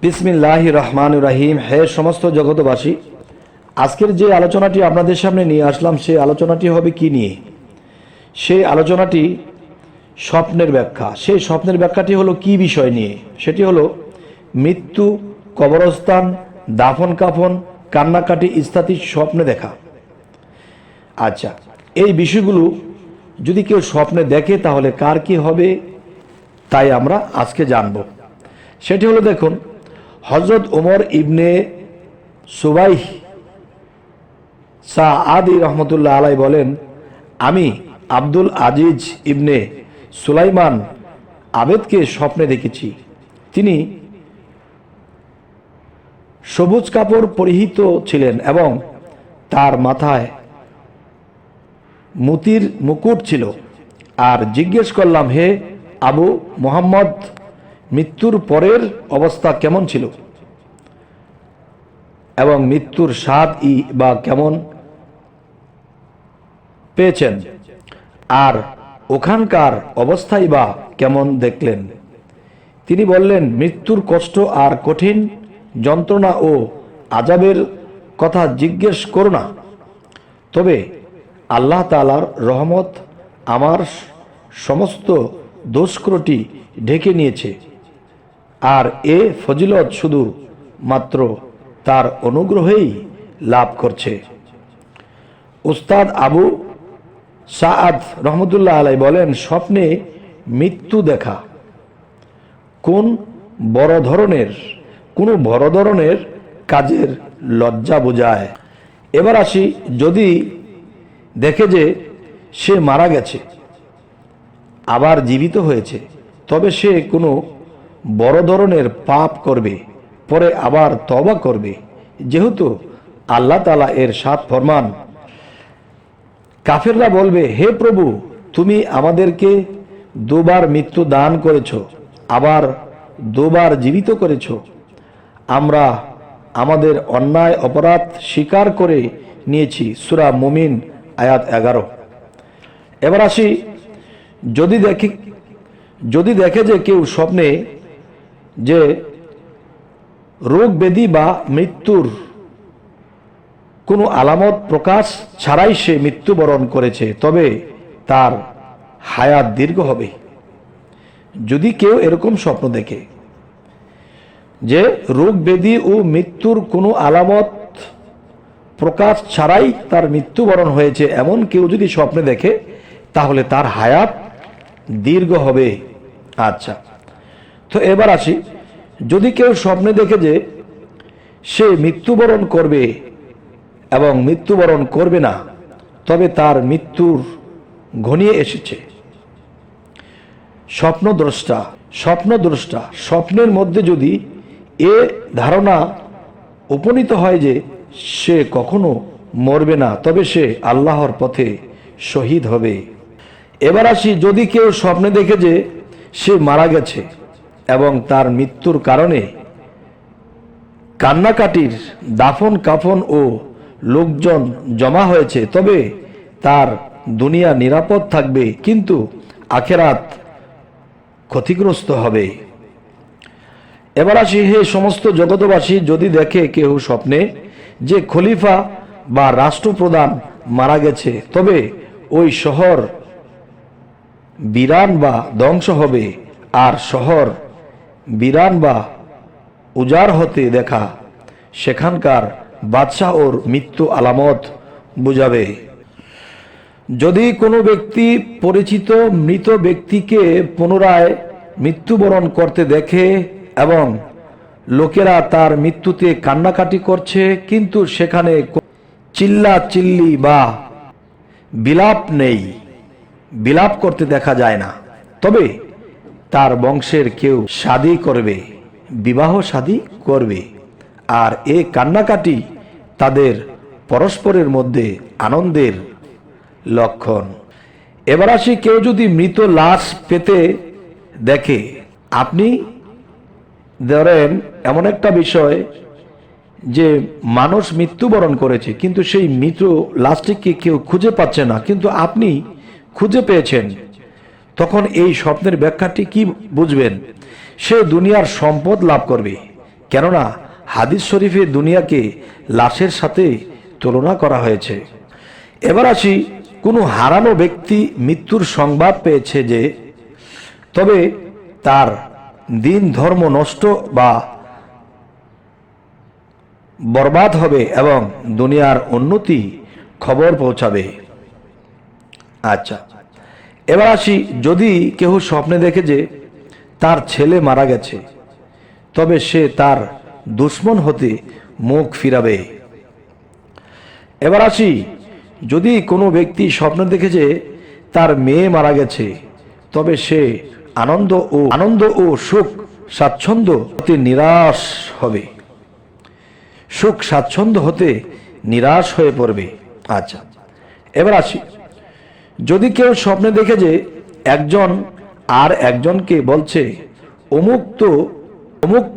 বিসমিল্লাহির রহমানির রহিম। হে সমস্ত জগতবাসী, আজকের যে আলোচনাটি আপনাদের সামনে নিয়ে আসলাম সেই আলোচনাটি হবে কি নিয়ে? সেই আলোচনাটি স্বপ্নের ব্যাখ্যা। সেই স্বপ্নের ব্যাখ্যাটি হলো কি বিষয় নিয়ে? সেটি হলো মৃত্যু, কবরস্থান, দাফন কাফন, কান্নাকাটি ইত্যাদি স্বপ্নে দেখা। আচ্ছা, এই বিষয়গুলো যদি কেউ স্বপ্নে দেখে তাহলে কার কি হবে তাই আমরা আজকে জানব। সেটি হলো, দেখুন, হযরত ওমর ইবনে সুবাইহ সাআদি রহমতুল্লাহ আলাই বলেন, আমি আব্দুল আজিজ ইবনে সুলাইমান আবেদকে স্বপ্নে দেখেছি। তিনি সবুজ কাপড় পরিহিত ছিলেন এবং তার মাথায় মতির মুকুট ছিল। আর জিজ্ঞেস করলাম, হে আবু মুহাম্মদ, মৃত্যুর পরের অবস্থা কেমন ছিল এবং মৃত্যুর স্বাদ বা কেমন পেয়েছেন, আর ওখানকার অবস্থাই বা কেমন দেখলেন? তিনি বললেন, মৃত্যুর কষ্ট আর কঠিন যন্ত্রণা ও আযাবের কথা জিজ্ঞেস করো না, তবে আল্লাহ তাআলার রহমত আমার সমস্ত দোষক্রটি ঢেকে নিয়েছে, আর এ ফজিলত শুধু মাত্র তার অনুগ্রহেই লাভ করছে। উস্তাদ আবু সাআদ রহমতুল্লাহ আলাই বলেন, স্বপ্নে মৃত্যু দেখা কোনো বড় ধরনের কাজের লজ্জা বোঝায়। এবার আসি, যদি দেখে যে সে মারা গেছে আবার জীবিত হয়েছে, তবে সে কোনো বড় ধরনের পাপ করবে, পরে আবার তওবা করবে, যেহেতু আল্লাহ তাআলা এর সাথ ফরমান, কাফেররা বলবে, হে প্রভু, তুমি আমাদেরকে দুবার মৃত্যু দান করেছ, আবার দুবার জীবিত করেছ। আমরা আমাদের অন্যায় অপরাধ স্বীকার করে নিয়েছি। সূরা মুমিন আয়াত 11। এবার আসি, যদি দেখে যে কেউ স্বপ্নে যে রোগ ব্যাধি বা মৃত্যুর কোনো আলামত প্রকাশ ছাড়াই সে মৃত্যুবরণ করেছে, তবে তার হায়াত দীর্ঘ হবে। যদি কেউ এরকম স্বপ্ন দেখে যে রোগ ব্যাধি ও মৃত্যুর কোনো আলামত প্রকাশ ছাড়াই তার মৃত্যুবরণ হয়েছে, এমন কেউ যদি স্বপ্নে দেখে তাহলে তার হায়াত দীর্ঘ হবে। আচ্ছা, তো এবার আসি, যদি কেউ স্বপ্নে দেখে যে সে মৃত্যুবরণ করবে এবং মৃত্যুবরণ করবে না, তবে তার মৃত্যুর ঘনিয়ে এসেছে। স্বপ্নদ্রষ্টা স্বপ্নের মধ্যে যদি এ ধারণা উপনীত হয় যে সে কখনো মরবে না, তবে সে আল্লাহর পথে শহীদ হবে। এবার আসি, যদি কেউ স্বপ্নে দেখে যে সে মারা গেছে এবং তার মৃত্যুর কারণে কান্নাকাটির, দাফন কাফন ও লোকজন জমা হয়েছে, তবে তার দুনিয়া নিরাপদ থাকবে, কিন্তু আখিরাত ক্ষতিগ্রস্ত হবে। এবার আসি, হে সমস্ত জগতবাসী, যদি দেখে কেউ স্বপ্নে যে খলিফা বা রাষ্ট্রপ্রধান মারা গেছে, তবে ওই শহর বিরান বা ধ্বংস হবে, আর শহর বিরান বা উজাড় হতে দেখা সেখানকার বাদশাহ ওর মৃত্যু আলামত বুঝাবে। যদি কোনো ব্যক্তি পরিচিত মৃত ব্যক্তিকে পুনরায় মৃত্যুবরণ করতে দেখে এবং লোকেরা তার মৃত্যুতে কান্নাকাটি করছে, কিন্তু সেখানে চিল্লাচিল্লি বা বিলাপ নেই, বিলাপ করতে দেখা যায় না, তবে তার বংশের কেউ বিবাহ শাদী করবে, আর এ কান্নাকাটি তাদের পরস্পরের মধ্যে আনন্দের লক্ষণ। এবার আসি, কেউ যদি মৃত লাশ পেতে দেখে, আপনি ধরেন এমন একটা বিষয় যে মানুষ মৃত্যুবরণ করেছে, কিন্তু সেই মৃত লাশটিকে কেউ খুঁজে পাচ্ছে না, কিন্তু আপনি খুঁজে পেয়েছেন, তখন এই স্বপ্নের ব্যাখ্যাটি কি বুঝবেন? সে দুনিয়ার সম্পদ লাভ করবে, কেননা হাদিস শরীফে দুনিয়াকে লাশের সাথে তুলনা করা হয়েছে। এবার আসি, কোনো হারানো ব্যক্তি মৃত্যুর সংবাদ পেয়েছে যে, তবে তার দিন ধর্ম নষ্ট বা বরবাদ হবে এবং দুনিয়ার উন্নতি খবর পৌঁছাবে। আচ্ছা, এবার আসি, যদি কেউ স্বপ্নে দেখে যে তার ছেলে মারা গেছে, তবে সে তার দুশ্মন হতে মুখ ফিরাবে। এবার আসি, যদি কোনো ব্যক্তি স্বপ্ন দেখে যে তার মেয়ে মারা গেছে, তবে সে আনন্দ ও সুখ স্বাচ্ছন্দ্য হতে নিরাশ হবে, সুখ স্বাচ্ছন্দ্য হতে নিরাশ হয়ে পড়বে। আচ্ছা, এবার আসি, যদি কেউ স্বপ্নে দেখে যে একজন আর একজনকে বলছে অমুক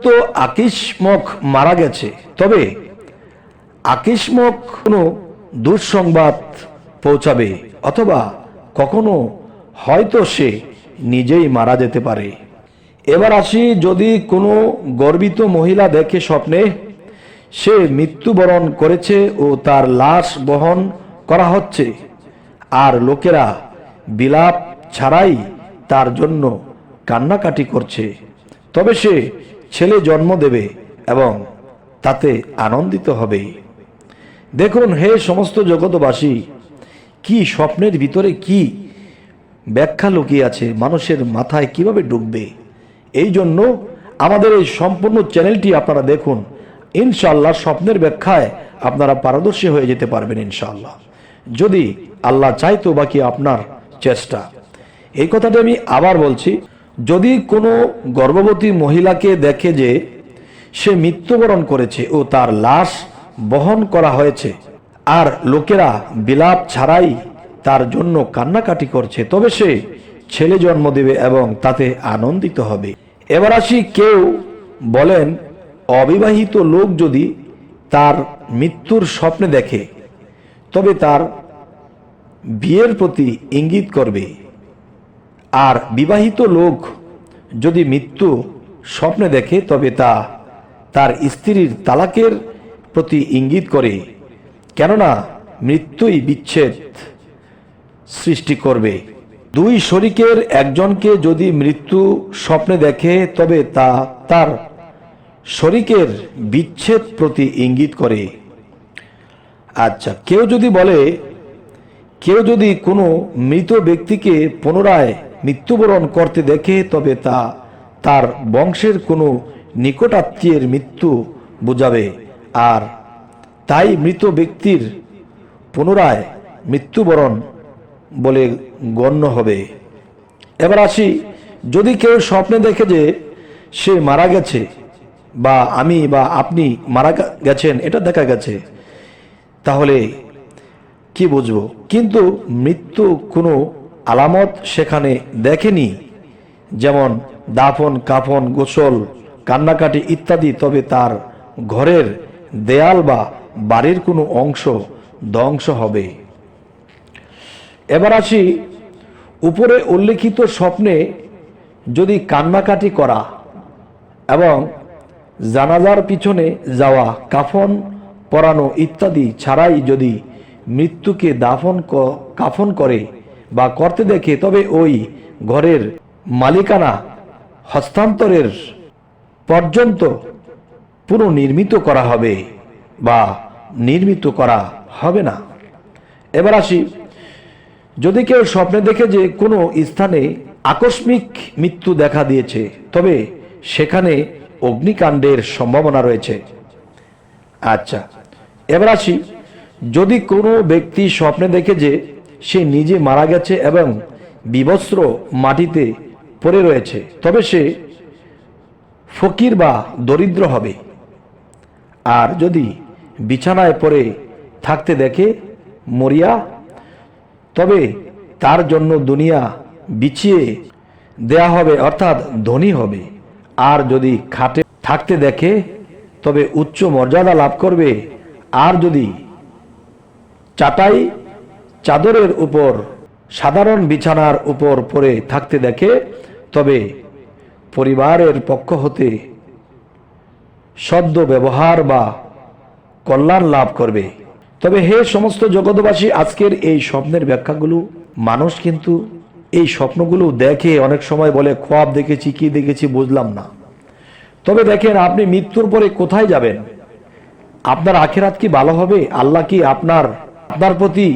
তো আকিসমক মারা গেছে, তবে আকিসমক কোনো দুঃসংবাদ পৌঁছাবে, অথবা কখনো হয়তো সে নিজেই মারা যেতে পারে। এবার আসি, যদি কোনো গর্বিত মহিলা দেখে স্বপ্নে সে মৃত্যুবরণ করেছে ও তার লাশ বহন করা হচ্ছে, আর লোকেরা বিলাপ ছাড়াই তার জন্য কান্নাকাটি করছে, তবে সে ছেলে জন্ম দেবে এবং তাতে আনন্দিত হবে। দেখুন হে সমস্ত জগৎবাসী, কি স্বপ্নের ভিতরে কি ব্যাখ্যা লুকিয়ে আছে, মানুষের মাথায় কিভাবে ঢুকবে। এই জন্য আমাদের এই সম্পূর্ণ চ্যানেলটি আপনারা দেখুন, ইনশাআল্লাহ স্বপ্নের ব্যাখ্যায় আপনারা পারদর্শী হয়ে যেতে পারবেন ইনশাআল্লাহ, যদি আল্লাহ চাইতো, বাকি আপনার চেষ্টা। এই কথাটা আমি আবার বলছি, যদি কোনো গর্ভবতী মহিলাকে দেখে যে সে মৃত্যুবরণ করেছে ও তার লাশ বহন করা হয়েছে, আর লোকেরা বিলাপ ছাড়াই তার জন্য কান্নাকাটি করছে, তবে সে ছেলে জন্ম দেবে এবং তাতে আনন্দিত হবে। এবার আসি, কেউ বলেন অবিবাহিত লোক যদি তার মৃত্যুর স্বপ্নে দেখে, তবে তার বিয়ের প্রতি ইঙ্গিত করবে, আর বিবাহিত লোক যদি মৃত্যু স্বপ্নে দেখে, তবে তা তার স্ত্রীর তালাকের প্রতি ইঙ্গিত করে, কেননা মৃত্যুই বিচ্ছেদ সৃষ্টি করবে। দুই শরীকের একজনকে যদি মৃত্যু স্বপ্নে দেখে, তবে তা তার শরীকের বিচ্ছেদ প্রতি ইঙ্গিত করে। আচ্ছা, কেউ যদি কোনো মৃত ব্যক্তিকে পুনরায় মৃত্যুবরণ করতে দেখে, তবে তা তার বংশের কোনো নিকটাত্মীয়ের মৃত্যু বোঝাবে, আর তাই মৃত ব্যক্তির পুনরায় মৃত্যুবরণ বলে গণ্য হবে। এবার আসি, যদি কেউ স্বপ্নে দেখে যে সে মারা গেছে, বা আমি বা আপনি মারা গেছেন, এটা দেখা গেছে, তাহলে কি বুঝবো? কিন্তু মৃত্যু কোনো আলামত সেখানে দেখেনি, যেমন দাফন কাফন, গোসল, কান্নাকাটি ইত্যাদি, তবে তার ঘরের দেয়াল বা বাড়ির কোনো অংশ ধ্বংস হবে। এবার আসি, উপরে উল্লেখিত স্বপ্নে যদি কান্নাকাটি করা এবং জানাজার পিছনে যাওয়া, কাফন পরানো ইত্যাদি ছাড়াই যদি মৃত্যুকে কাফন করে বা করতে দেখে, তবে ওই ঘরের মালিকানা হস্তান্তরের পর্যন্ত পুনর্নির্মিত করা হবে বা নির্মিত করা হবে না। এবার আসি, যদি কেউ স্বপ্নে দেখে যে কোনো স্থানে আকস্মিক মৃত্যু দেখা দিয়েছে, তবে সেখানে অগ্নিকাণ্ডের সম্ভাবনা রয়েছে। আচ্ছা, এবার আসি, যদি কোনো ব্যক্তি স্বপ্নে দেখে যে সে নিজে মারা গেছে এবং বিবস্ত্র মাটিতে পড়ে রয়েছে, তবে সে ফকির বা দরিদ্র হবে। আর যদি বিছানায় পড়ে থাকতে দেখে মরিয়া, তবে তার জন্য দুনিয়া বিছিয়ে দেয়া হবে, অর্থাৎ ধনী হবে। আর যদি খাটে থাকতে দেখে, তবে উচ্চ মর্যাদা লাভ করবে। আর যদি চাটাই চাদরের উপর সাধারণ বিছানার উপর পড়ে থাকতে দেখে, তবে পরিবারের পক্ষ হতে সদ্য ব্যবহার বা কল্যাণ লাভ করবে। তবে হে সমস্ত জগৎবাসী, আজকের এই স্বপ্নের ব্যাখ্যাগুলো মানুষ কিন্তু এই স্বপ্নগুলো দেখে অনেক সময় বলে খোয়াব দেখেছি, কি দেখেছি বুঝলাম না। তবে দেখেন, আপনি মৃত্যুর পরে কোথায় যাবেন? আপনার আখিরাত কি ভালো হবে? আল্লাহ কি আপনার প্রতি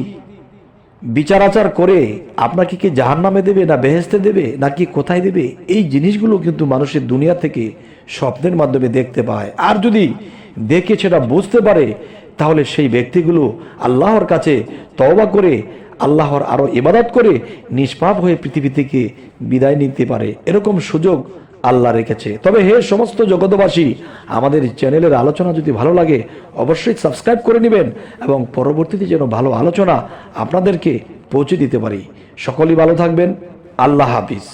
বিচার আচার করে আপনাকে কি জাহান্নামে দেবে, না বেহেশতে দেবে, নাকি কোথায় দেবে? এই জিনিসগুলো কিন্তু মানুষের দুনিয়া থেকে স্বপ্নের মাধ্যমে দেখতে পায়। আর যদি দেখে সেটা বুঝতে পারে, তাহলে সেই ব্যক্তিগুলো আল্লাহর কাছে তওবা করে আল্লাহর আরো ইবাদত করে নিষ্পাপ হয়ে পৃথিবী থেকে বিদায় নিতে পারে। এরকম সুযোগ আল্লাহ রেখেছে। তবে হে সমস্ত জগৎবাসী, আমাদের চ্যানেলের আলোচনা যদি ভালো লাগে অবশ্যই সাবস্ক্রাইব করে নেবেন, এবং পরবর্তীতে যেন ভালো আলোচনা আপনাদেরকে পৌঁছে দিতে পারি। সকলেই ভালো থাকবেন। আল্লাহ হাফিজ।